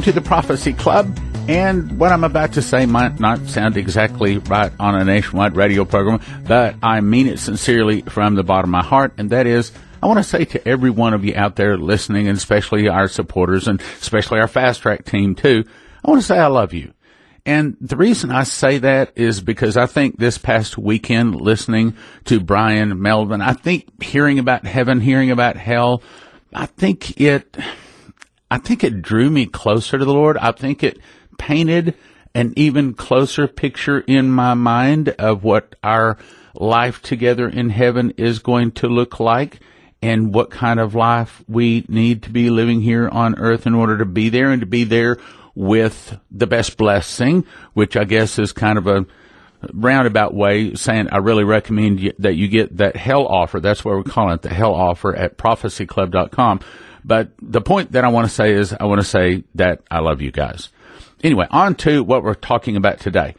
to the Prophecy Club. And what I'm about to say might not sound exactly right on a nationwide radio program, but I mean it sincerely from the bottom of my heart, and that is, I want to say to every one of you out there listening, and especially our supporters, and especially our Fast Track team too, I want to say I love you. And the reason I say that is because I think this past weekend, listening to Brian Melvin, I think hearing about heaven, hearing about hell, I think it drew me closer to the Lord. I think it painted an even closer picture in my mind of what our life together in heaven is going to look like, and what kind of life we need to be living here on earth in order to be there, and to be there with the best blessing, which I guess is kind of a roundabout way saying I really recommend that you get that hell offer. That's what we're calling it, the hell offer at prophecyclub.com. But the point that I want to say is I want to say that I love you guys. Anyway, on to what we're talking about today.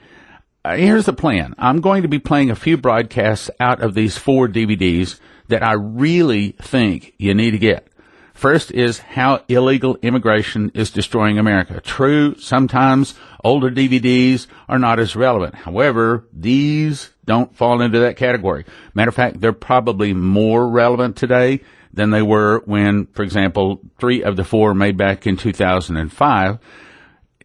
Here's the plan. I'm going to be playing a few broadcasts out of these 4 DVDs that I really think you need to get. First is How Illegal Immigration is Destroying America. True, sometimes older DVDs are not as relevant. However, these don't fall into that category. Matter of fact, they're probably more relevant today than they were when, for example, 3 of the 4 made back in 2005.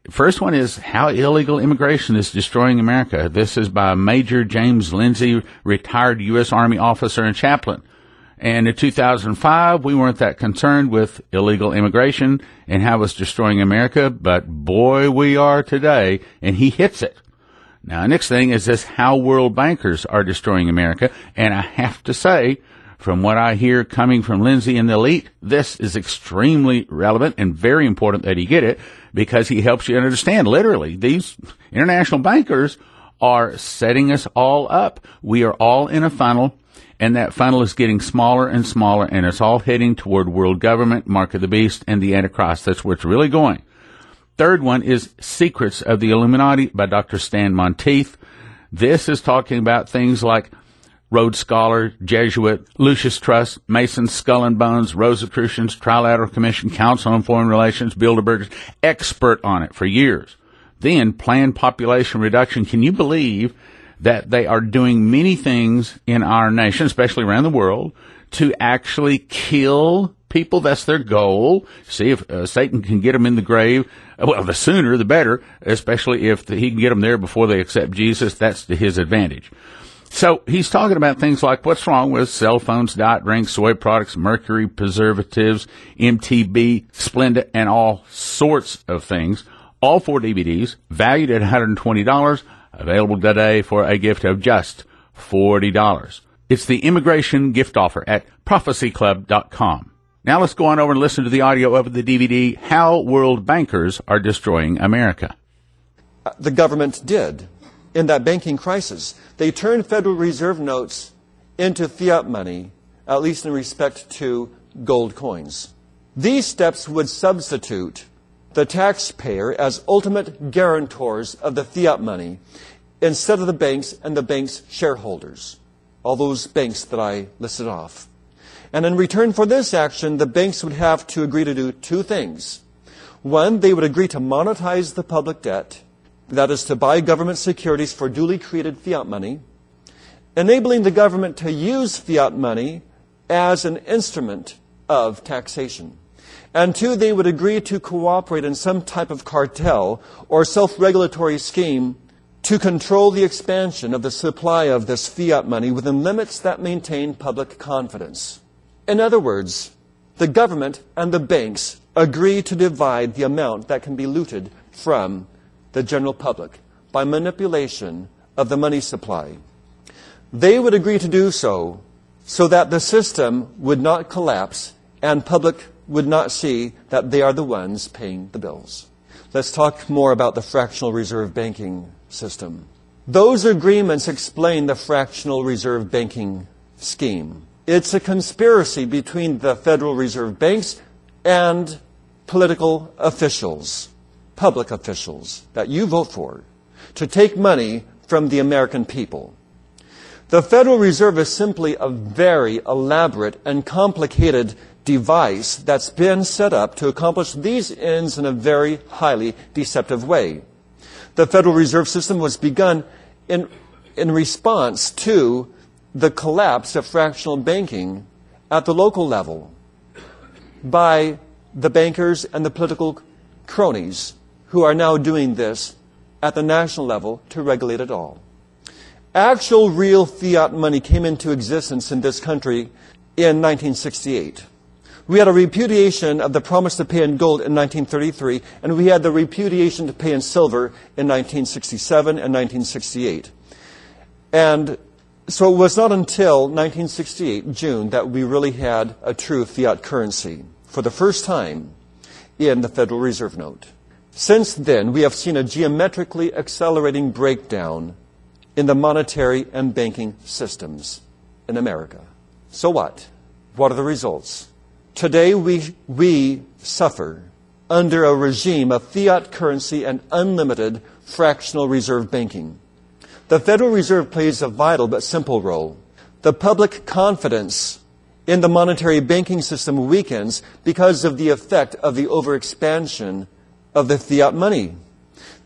First one is How Illegal Immigration is Destroying America. This is by Major James Linzey, retired U.S. Army officer and chaplain. And in 2005, we weren't that concerned with illegal immigration and how it was destroying America, but boy, we are today, and he hits it. Now, next thing is this How World Bankers are Destroying America, and I have to say, from what I hear coming from Lindsay and the elite, this is extremely relevant and very important that he get it, because he helps you understand, literally, these international bankers are setting us all up. We are all in a funnel, and that funnel is getting smaller and smaller, and it's all heading toward world government, mark of the beast, and the Antichrist. That's where it's really going. Third one is Secrets of the Illuminati by Dr. Stan Monteith. This is talking about things like Rhodes Scholar, Jesuit, Lucius Trust, Masons, Skull and Bones, Rosicrucians, Trilateral Commission, Council on Foreign Relations, Bilderbergers, expert on it for years. Then Planned Population Reduction. Can you believe that they are doing many things in our nation, especially around the world, to actually kill people? That's their goal. See if Satan can get them in the grave. Well, the sooner the better, especially if he can get them there before they accept Jesus. That's to his advantage. So he's talking about things like what's wrong with cell phones, diet drinks, soy products, mercury, preservatives, MTB, Splenda, and all sorts of things. All 4 DVDs, valued at $120, available today for a gift of just $40. It's the immigration gift offer at prophecyclub.com. Now let's go on over and listen to the audio of the DVD, How World Bankers Are Destroying America. The government did in that banking crisis. They turned Federal Reserve notes into fiat money, at least in respect to gold coins. These steps would substitute the taxpayer as ultimate guarantors of the fiat money instead of the banks and the banks' shareholders, all those banks that I listed off. And in return for this action, the banks would have to agree to do 2 things. One, they would agree to monetize the public debt, that is to buy government securities for duly created fiat money, enabling the government to use fiat money as an instrument of taxation. And 2, they would agree to cooperate in some type of cartel or self-regulatory scheme to control the expansion of the supply of this fiat money within limits that maintain public confidence. In other words, the government and the banks agree to divide the amount that can be looted from the general public by manipulation of the money supply. They would agree to do so that the system would not collapse and public would not see that they are the ones paying the bills. Let's talk more about the fractional reserve banking system. Those agreements explain the fractional reserve banking scheme. It's a conspiracy between the Federal Reserve banks and political officials, public officials that you vote for, to take money from the American people. The Federal Reserve is simply a very elaborate and complicated device that's been set up to accomplish these ends in a very highly deceptive way. The Federal Reserve System was begun in response to the collapse of fractional banking at the local level by the bankers and the political cronies who are now doing this at the national level to regulate it all. Actual real fiat money came into existence in this country in 1968. We had a repudiation of the promise to pay in gold in 1933, and we had the repudiation to pay in silver in 1967 and 1968. And so it was not until 1968, June, that we really had a true fiat currency for the first time in the Federal Reserve Note. Since then, we have seen a geometrically accelerating breakdown in the monetary and banking systems in America. So what? What are the results? Today we suffer under a regime of fiat currency and unlimited fractional reserve banking. The Federal Reserve plays a vital but simple role. The public confidence in the monetary banking system weakens because of the effect of the overexpansion of the fiat money.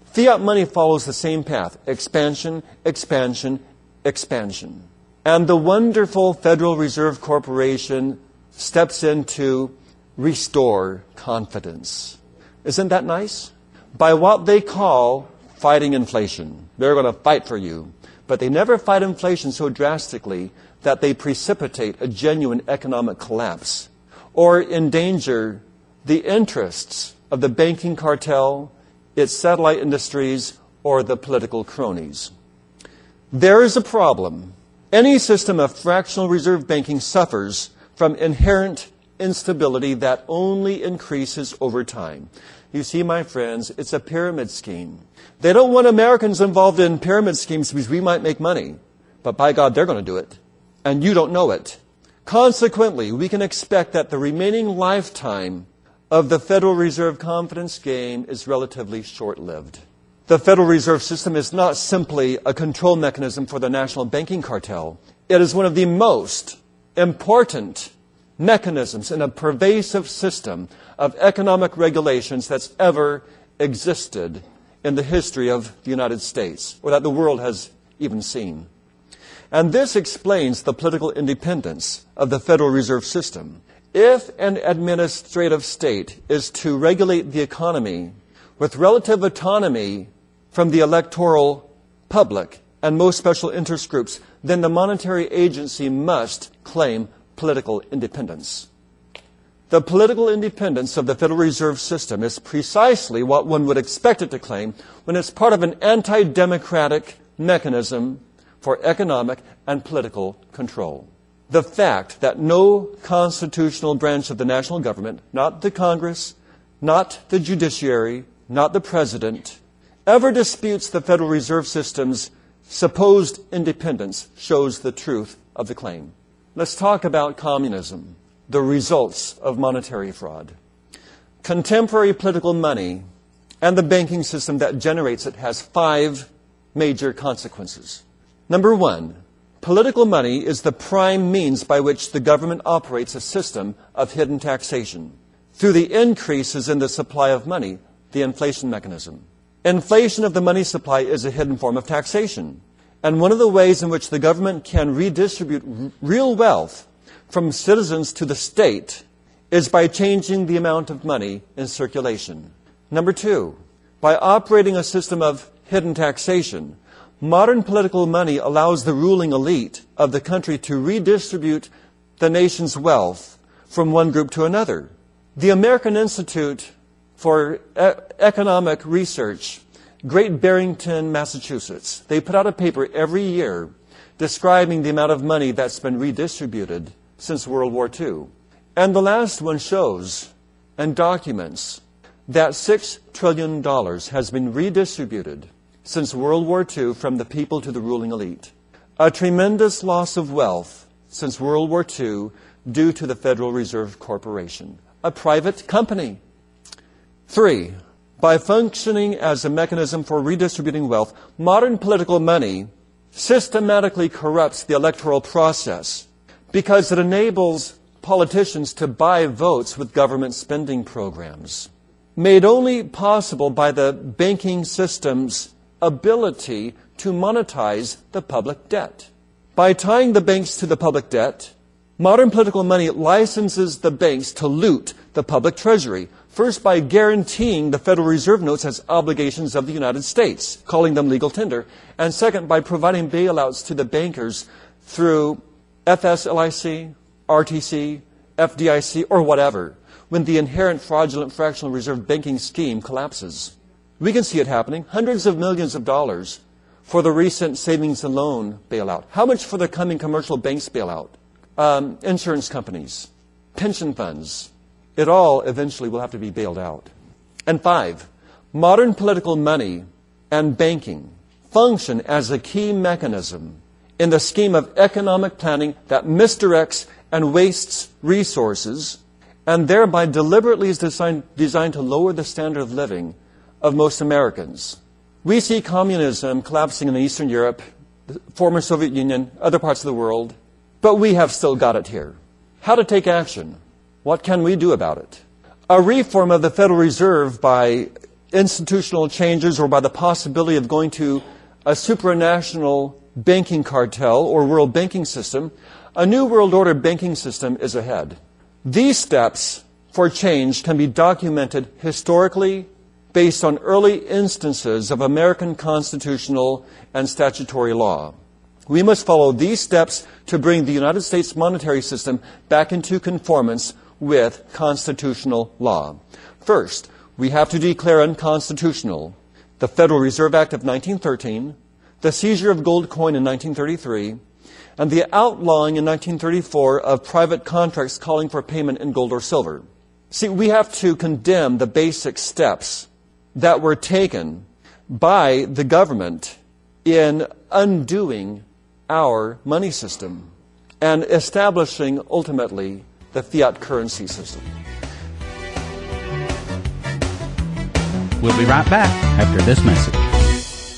Fiat money follows the same path: expansion, expansion, expansion. And the wonderful Federal Reserve Corporation steps in to restore confidence. Isn't that nice? By what they call fighting inflation. They're going to fight for you. But they never fight inflation so drastically that they precipitate a genuine economic collapse or endanger the interests of the banking cartel, its satellite industries, or the political cronies. There is a problem. Any system of fractional reserve banking suffers from inherent instability that only increases over time. You see, my friends, it's a pyramid scheme. They don't want Americans involved in pyramid schemes because we might make money. But by God, they're going to do it. And you don't know it. Consequently, we can expect that the remaining lifetime of the Federal Reserve confidence game is relatively short-lived. The Federal Reserve System is not simply a control mechanism for the national banking cartel. It is one of the most important mechanisms in a pervasive system of economic regulations that's ever existed in the history of the United States, or that the world has even seen. And this explains the political independence of the Federal Reserve System. If an administrative state is to regulate the economy with relative autonomy from the electoral public and most special interest groups, then the monetary agency must claim political independence. The political independence of the Federal Reserve System is precisely what one would expect it to claim when it's part of an anti-democratic mechanism for economic and political control. The fact that no constitutional branch of the national government, not the Congress, not the judiciary, not the president, ever disputes the Federal Reserve System's supposed independence shows the truth of the claim. Let's talk about communism, the results of monetary fraud. Contemporary political money and the banking system that generates it has 5 major consequences. Number 1, political money is the prime means by which the government operates a system of hidden taxation through the increases in the supply of money, the inflation mechanism. Inflation of the money supply is a hidden form of taxation. And one of the ways in which the government can redistribute real wealth from citizens to the state is by changing the amount of money in circulation. Number 2, by operating a system of hidden taxation, modern political money allows the ruling elite of the country to redistribute the nation's wealth from one group to another. The American Institute for Economic Research, Great Barrington, Massachusetts, they put out a paper every year describing the amount of money that's been redistributed since World War II. And the last one shows and documents that $6 trillion has been redistributed since World War II from the people to the ruling elite. A tremendous loss of wealth since World War II due to the Federal Reserve Corporation, a private company. 3, by functioning as a mechanism for redistributing wealth, modern political money systematically corrupts the electoral process because it enables politicians to buy votes with government spending programs, made only possible by the banking system's ability to monetize the public debt. By tying the banks to the public debt, modern political money licenses the banks to loot the public treasury, first by guaranteeing the Federal Reserve notes as obligations of the United States, calling them legal tender, and second, by providing bailouts to the bankers through FSLIC, RTC, FDIC, or whatever, when the inherent fraudulent fractional reserve banking scheme collapses. We can see it happening, hundreds of millions of dollars for the recent savings and loan bailout. How much for the coming commercial banks bailout? Insurance companies, pension funds. It all eventually will have to be bailed out. And 5, modern political money and banking function as a key mechanism in the scheme of economic planning that misdirects and wastes resources and thereby deliberately is designed to lower the standard of living of most Americans. We see communism collapsing in Eastern Europe, the former Soviet Union, other parts of the world, but we have still got it here. How to take action? What can we do about it? A reform of the Federal Reserve by institutional changes or by the possibility of going to a supranational banking cartel or world banking system, a new world order banking system is ahead. These steps for change can be documented historically based on early instances of American constitutional and statutory law. We must follow these steps to bring the United States monetary system back into conformance with constitutional law. First, we have to declare unconstitutional the Federal Reserve Act of 1913, the seizure of gold coin in 1933, and the outlawing in 1934 of private contracts calling for payment in gold or silver. See, we have to condemn the basic steps that were taken by the government in undoing our money system and establishing, ultimately, the fiat currency system. We'll be right back after this message.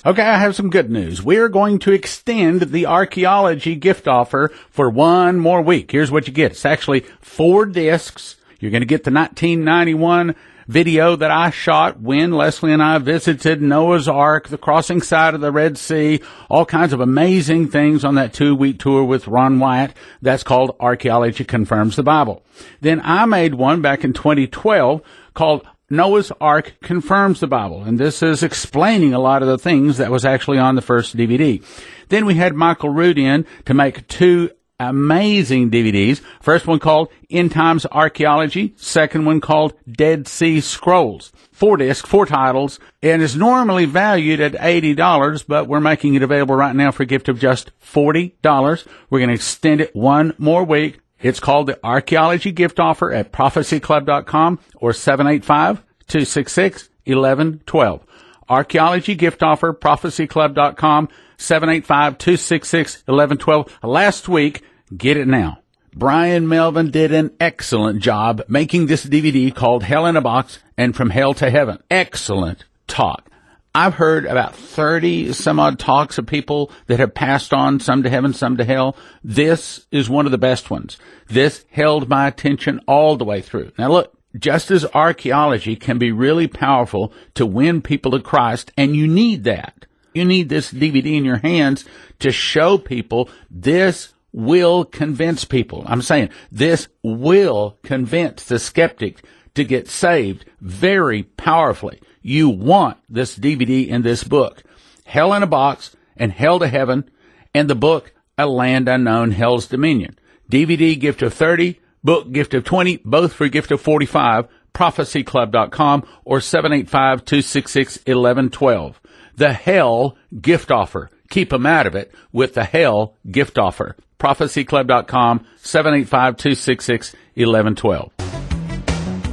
Okay, I have some good news. We're going to extend the archaeology gift offer for one more week. Here's what you get. It's actually 4 discs. You're going to get the 1991 video that I shot when Leslie and I visited Noah's Ark, the crossing side of the Red Sea, all kinds of amazing things on that 2-week tour with Ron Wyatt. That's called Archaeology Confirms the Bible. Then I made one back in 2012 called Noah's Ark Confirms the Bible, and this is explaining a lot of the things that was actually on the first DVD. Then we had Michael Root in to make 2 amazing DVDs. First one called End Times Archaeology. Second one called Dead Sea Scrolls. 4 discs, 4 titles, and is normally valued at $80, but we're making it available right now for a gift of just $40. We're going to extend it one more week. It's called the Archaeology Gift Offer at prophecyclub.com or 785-266-1112. Archaeology Gift Offer, prophecyclub.com, 785-266-1112. Last week, get it now. Brian Melvin did an excellent job making this DVD called Hell in a Box and From Hell to Heaven. Excellent talk. I've heard about 30 some odd talks of people that have passed on, some to heaven, some to hell. This is one of the best ones. This held my attention all the way through. Now look, just as archaeology can be really powerful to win people to Christ, and you need that. You need this DVD in your hands to show people this will convince people. I'm saying this will convince the skeptic to get saved very powerfully. You want this DVD and this book, Hell in a Box and Hell to Heaven, and the book, A Land Unknown, Hell's Dominion. DVD gift of 30, book gift of 20, both for a gift of 45, prophecyclub.com or 785-266-1112. The Hell Gift Offer. Keep them out of it with the Hell Gift Offer. prophecyclub.com, 785-266-1112.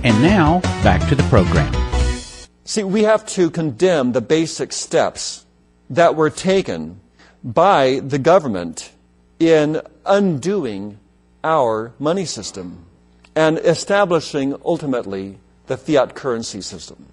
And now, back to the program. See, we have to condemn the basic steps that were taken by the government in undoing our money system and establishing, ultimately, the fiat currency system.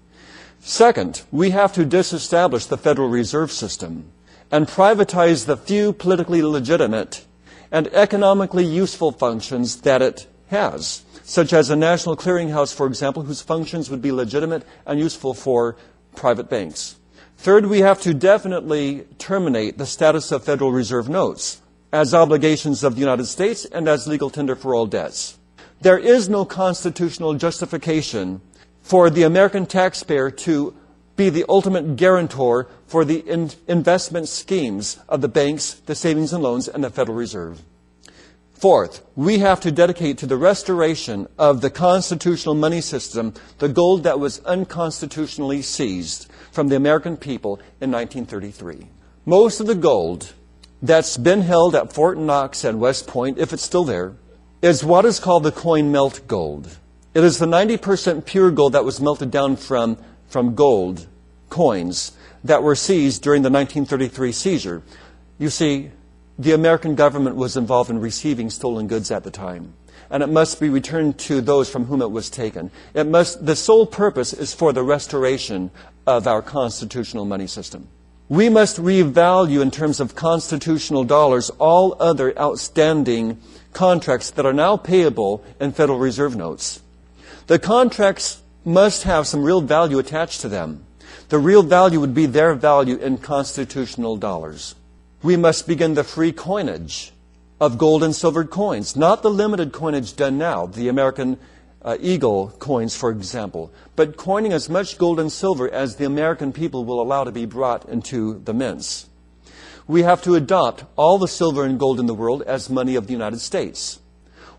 Second, we have to disestablish the Federal Reserve System and privatize the few politically legitimate and economically useful functions that it has, such as a national clearinghouse, for example, whose functions would be legitimate and useful for private banks. Third, we have to definitely terminate the status of Federal Reserve notes as obligations of the United States and as legal tender for all debts. There is no constitutional justification for the American taxpayer to be the ultimate guarantor for the investment schemes of the banks, the savings and loans, and the Federal Reserve. Fourth, we have to dedicate to the restoration of the constitutional money system the gold that was unconstitutionally seized from the American people in 1933. Most of the gold that's been held at Fort Knox and West Point, if it's still there, is what is called the coin melt gold. It is the 90% pure gold that was melted down from gold coins that were seized during the 1933 seizure. You see, the American government was involved in receiving stolen goods at the time, and it must be returned to those from whom it was taken. The sole purpose is for the restoration of our constitutional money system. We must revalue in terms of constitutional dollars all other outstanding contracts that are now payable in Federal Reserve notes. The contracts must have some real value attached to them. The real value would be their value in constitutional dollars. We must begin the free coinage of gold and silver coins, not the limited coinage done now, the American Eagle coins, for example, but coining as much gold and silver as the American people will allow to be brought into the mints. We have to adopt all the silver and gold in the world as money of the United States.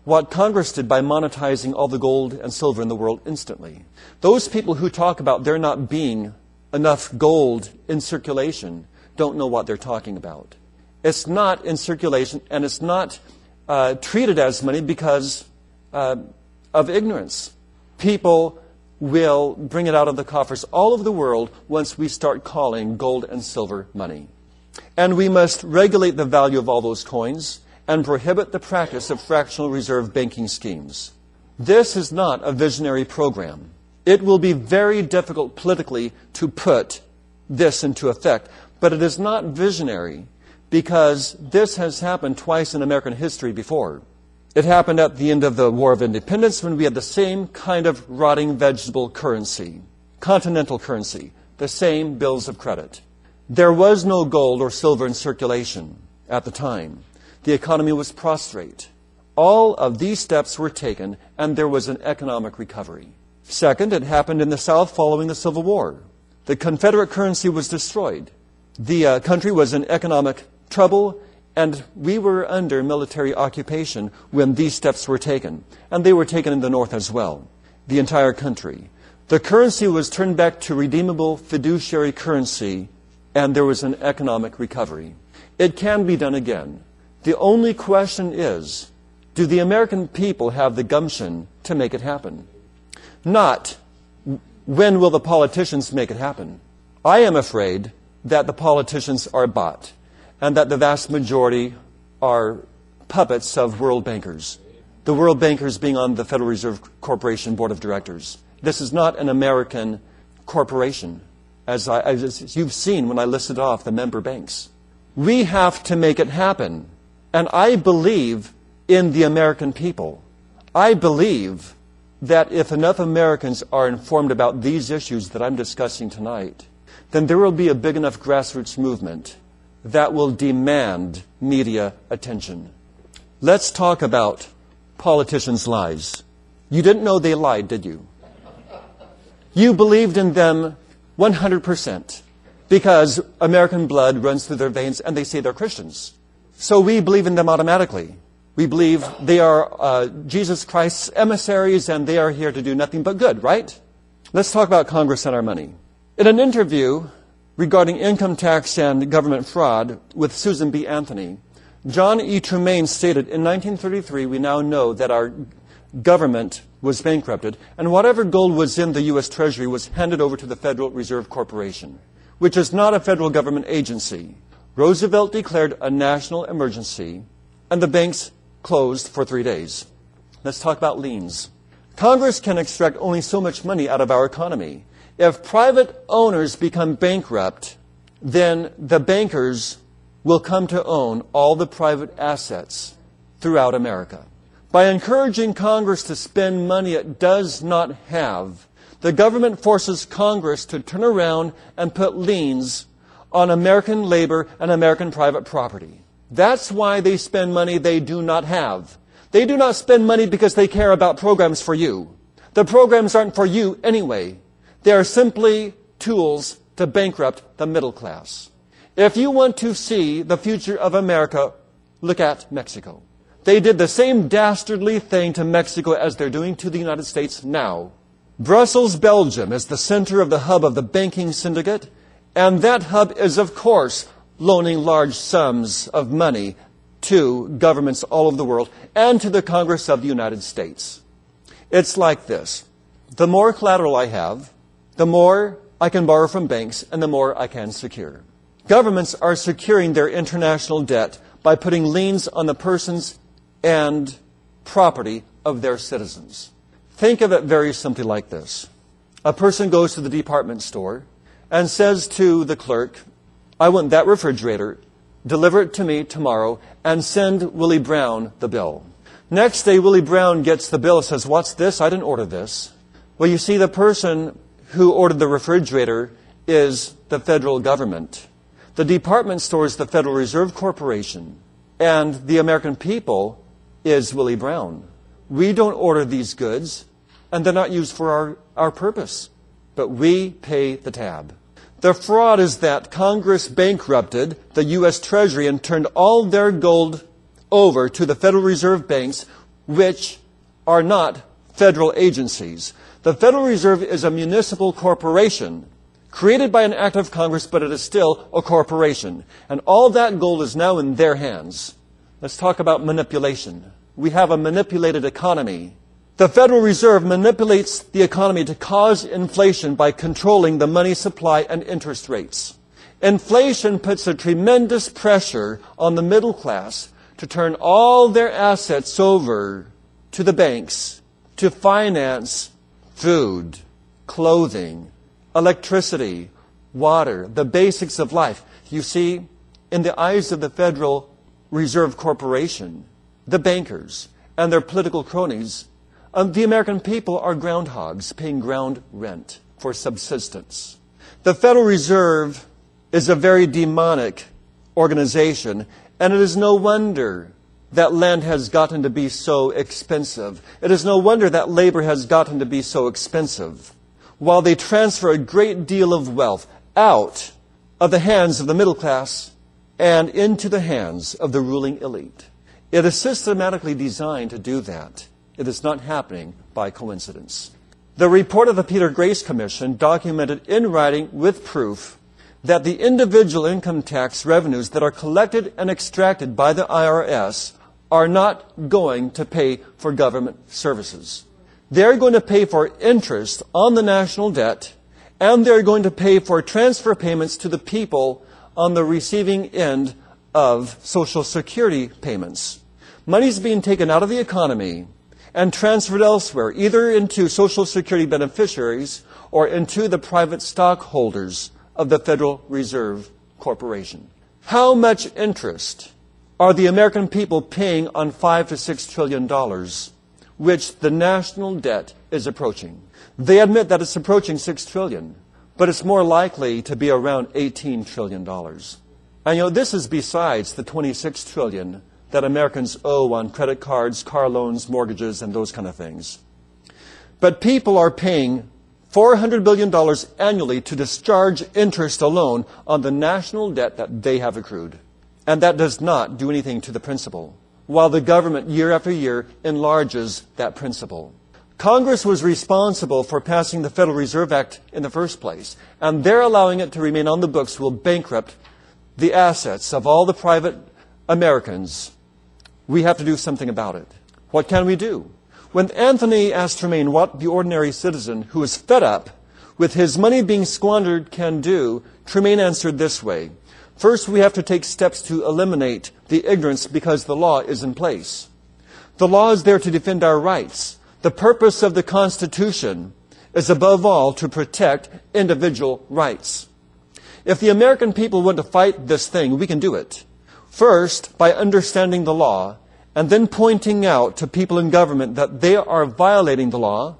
What Congress did by monetizing all the gold and silver in the world instantly. Those people who talk about there not being enough gold in circulation don't know what they're talking about. It's not in circulation, and it's not treated as money because of ignorance. People will bring it out of the coffers all over the world once we start calling gold and silver money. And we must regulate the value of all those coins and prohibit the practice of fractional reserve banking schemes. This is not a visionary program. It will be very difficult politically to put this into effect, but it is not visionary because this has happened twice in American history before. It happened at the end of the War of Independence when we had the same kind of rotting vegetable currency, continental currency, the same bills of credit. There was no gold or silver in circulation at the time. The economy was prostrate. All of these steps were taken, and there was an economic recovery. Second, it happened in the South following the Civil War. The Confederate currency was destroyed. The country was in economic trouble, and we were under military occupation when these steps were taken. And they were taken in the North as well, the entire country. The currency was turned back to redeemable fiduciary currency, and there was an economic recovery. It can be done again. The only question is, do the American people have the gumption to make it happen? Not, when will the politicians make it happen? I am afraid that the politicians are bought, and that the vast majority are puppets of world bankers. The world bankers being on the Federal Reserve Corporation Board of Directors. This is not an American corporation, as you've seen when I listed off the member banks. We have to make it happen. And I believe in the American people. I believe that if enough Americans are informed about these issues that I'm discussing tonight, then there will be a big enough grassroots movement that will demand media attention. Let's talk about politicians' lies. You didn't know they lied, did you? You believed in them 100% because American blood runs through their veins and they say they're Christians. So we believe in them automatically. We believe they are Jesus Christ's emissaries and they are here to do nothing but good, right? Let's talk about Congress and our money. In an interview regarding income tax and government fraud with Susan B. Anthony, John E. Tremaine stated, in 1933, we now know that our government was bankrupted, and whatever gold was in the U.S. Treasury was handed over to the Federal Reserve Corporation, which is not a federal government agency. Roosevelt declared a national emergency, and the banks closed for 3 days. Let's talk about liens. Congress can extract only so much money out of our economy. If private owners become bankrupt, then the bankers will come to own all the private assets throughout America. By encouraging Congress to spend money it does not have, the government forces Congress to turn around and put liens on American labor and American private property. That's why they spend money they do not have. They do not spend money because they care about programs for you. The programs aren't for you anyway. They are simply tools to bankrupt the middle class. If you want to see the future of America, look at Mexico. They did the same dastardly thing to Mexico as they're doing to the United States now. Brussels, Belgium is the center of the hub of the banking syndicate, and that hub is, of course, loaning large sums of money to governments all over the world and to the Congress of the United States. It's like this. The more collateral I have, the more I can borrow from banks and the more I can secure. Governments are securing their international debt by putting liens on the persons and property of their citizens. Think of it very simply like this. A person goes to the department store and says to the clerk, I want that refrigerator, deliver it to me tomorrow, and send Willie Brown the bill. Next day, Willie Brown gets the bill and says, what's this? I didn't order this. Well, you see, the person who ordered the refrigerator is the federal government. The department store is the Federal Reserve Corporation, and the American people is Willie Brown. We don't order these goods, and they're not used for our purpose, but we pay the tab. The fraud is that Congress bankrupted the U.S. Treasury and turned all their gold over to the Federal Reserve banks, which are not federal agencies. The Federal Reserve is a municipal corporation created by an act of Congress, but it is still a corporation. And all that gold is now in their hands. Let's talk about manipulation. We have a manipulated economy. The Federal Reserve manipulates the economy to cause inflation by controlling the money supply and interest rates. Inflation puts a tremendous pressure on the middle class to turn all their assets over to the banks to finance food, clothing, electricity, water, the basics of life. You see, in the eyes of the Federal Reserve Corporation, the bankers and their political cronies, the American people are groundhogs paying ground rent for subsistence. The Federal Reserve is a very demonic organization, and it is no wonder that land has gotten to be so expensive. It is no wonder that labor has gotten to be so expensive, while they transfer a great deal of wealth out of the hands of the middle class and into the hands of the ruling elite. It is systematically designed to do that. It is not happening by coincidence. The report of the Peter Grace Commission documented in writing with proof that the individual income tax revenues that are collected and extracted by the IRS are not going to pay for government services. They're going to pay for interest on the national debt, and they're going to pay for transfer payments to the people on the receiving end of Social Security payments. Money's being taken out of the economy and transferred elsewhere, either into Social Security beneficiaries or into the private stockholders of the Federal Reserve Corporation. How much interest are the American people paying on $5 to $6 trillion, which the national debt is approaching? They admit that it's approaching $6 trillion, but it's more likely to be around $18 trillion. And this is besides the $26 trillion that Americans owe on credit cards, car loans, mortgages, and those kind of things. But people are paying $400 billion annually to discharge interest alone on the national debt that they have accrued. And that does not do anything to the principal, while the government year after year enlarges that principal. Congress was responsible for passing the Federal Reserve Act in the first place, and their allowing it to remain on the books will bankrupt the assets of all the private Americans. We have to do something about it. What can we do? When Anthony asked Tremaine what the ordinary citizen who is fed up with his money being squandered can do, Tremaine answered this way. First, we have to take steps to eliminate the ignorance because the law is in place. The law is there to defend our rights. The purpose of the Constitution is above all to protect individual rights. If the American people want to fight this thing, we can do it. First, by understanding the law and then pointing out to people in government that they are violating the law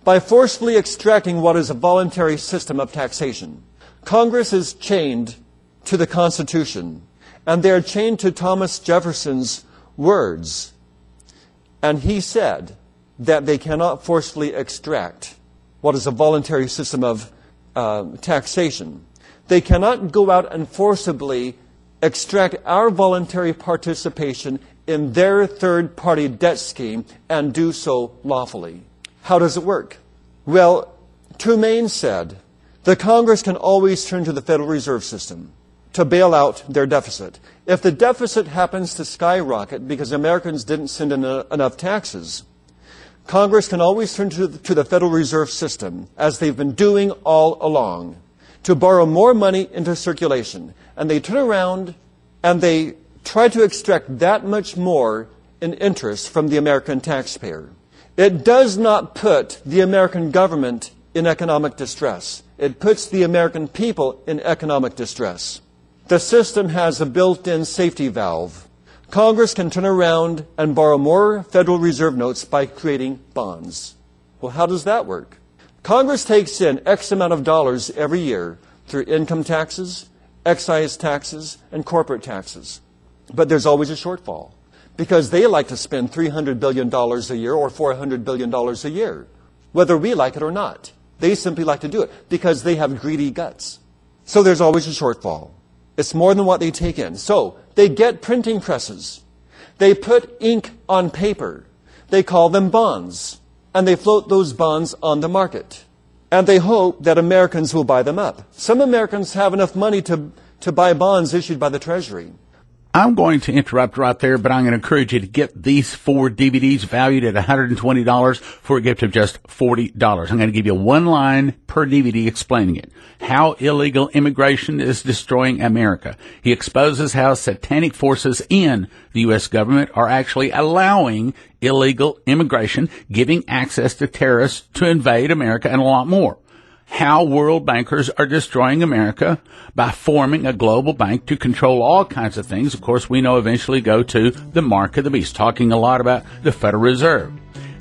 by forcefully extracting what is a voluntary system of taxation. Congress is chained to the Constitution, and they are chained to Thomas Jefferson's words. And he said that they cannot forcefully extract what is a voluntary system of taxation. They cannot go out and forcibly extract our voluntary participation in their third-party debt scheme and do so lawfully. How does it work? Well, Trumaine said, the Congress can always turn to the Federal Reserve System to bail out their deficit. If the deficit happens to skyrocket because Americans didn't send in enough taxes, Congress can always turn to the Federal Reserve System, as they've been doing all along, to borrow more money into circulation. And they turn around and they try to extract that much more in interest from the American taxpayer. It does not put the American government in economic distress. It puts the American people in economic distress. The system has a built-in safety valve. Congress can turn around and borrow more Federal Reserve notes by creating bonds. Well, how does that work? Congress takes in X amount of dollars every year through income taxes, excise taxes, and corporate taxes. But there's always a shortfall because they like to spend $300 billion a year or $400 billion a year, whether we like it or not. They simply like to do it because they have greedy guts. So there's always a shortfall. It's more than what they take in. So they get printing presses. They put ink on paper. They call them bonds. And they float those bonds on the market. And they hope that Americans will buy them up. Some Americans have enough money to buy bonds issued by the Treasury. I'm going to interrupt right there, but I'm going to encourage you to get these 4 DVDs valued at $120 for a gift of just $40. I'm going to give you one line per DVD explaining it. How illegal immigration is destroying America. He exposes how satanic forces in the U.S. government are actually allowing illegal immigration, giving access to terrorists to invade America, and a lot more. How world bankers are destroying America by forming a global bank to control all kinds of things. Of course, we know eventually go to the mark of the beast, talking a lot about the Federal Reserve.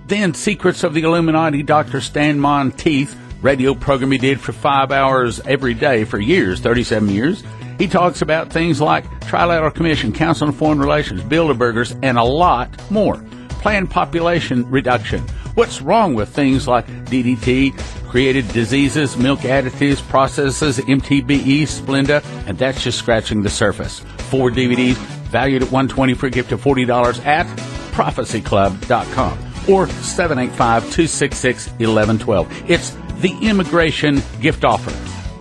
Then Secrets of the Illuminati, Dr. Stan Monteith, radio program he did for 5 hours every day for years, 37 years. He talks about things like Trilateral Commission, Council on Foreign Relations, Bilderbergers, and a lot more. Planned population reduction. What's wrong with things like DDT, created diseases, milk additives, processes, MTBE, Splenda, and that's just scratching the surface. 4 DVDs valued at $120 for a gift of $40 at prophecyclub.com or 785-266-1112. It's the immigration gift offer.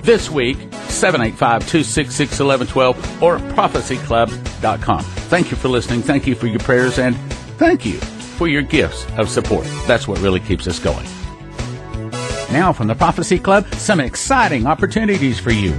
This week, 785-266-1112 or prophecyclub.com. Thank you for listening. Thank you for your prayers, and thank you for your gifts of support. That's what really keeps us going. Now from the Prophecy Club, some exciting opportunities for you.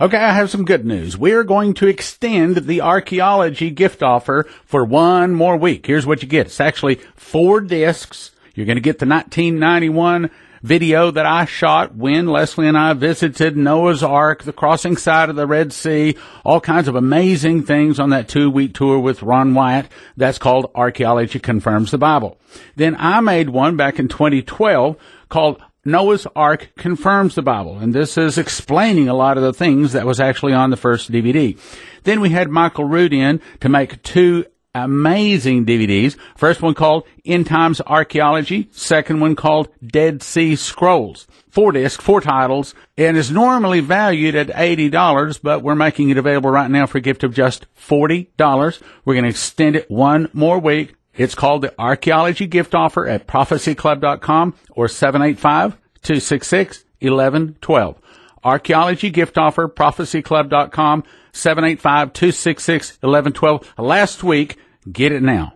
Okay, I have some good news. We're going to extend the archaeology gift offer for one more week. Here's what you get. It's actually 4 discs. You're going to get the 1991 video that I shot when Leslie and I visited Noah's Ark, the crossing side of the Red Sea, all kinds of amazing things on that 2-week tour with Ron Wyatt. That's called Archaeology Confirms the Bible. Then I made one back in 2012 called Noah's Ark Confirms the Bible, and this is explaining a lot of the things that was actually on the first DVD. Then we had Michael Root in to make 2 amazing DVDs. First one called End Times Archaeology. Second one called Dead Sea Scrolls. 4 discs, 4 titles, and is normally valued at $80, but we're making it available right now for a gift of just $40. We're going to extend it one more week. It's called the Archaeology Gift Offer at prophecyclub.com or 785-266-1112. Archaeology Gift Offer, prophecyclub.com, 785-266-1112. Last week, get it now.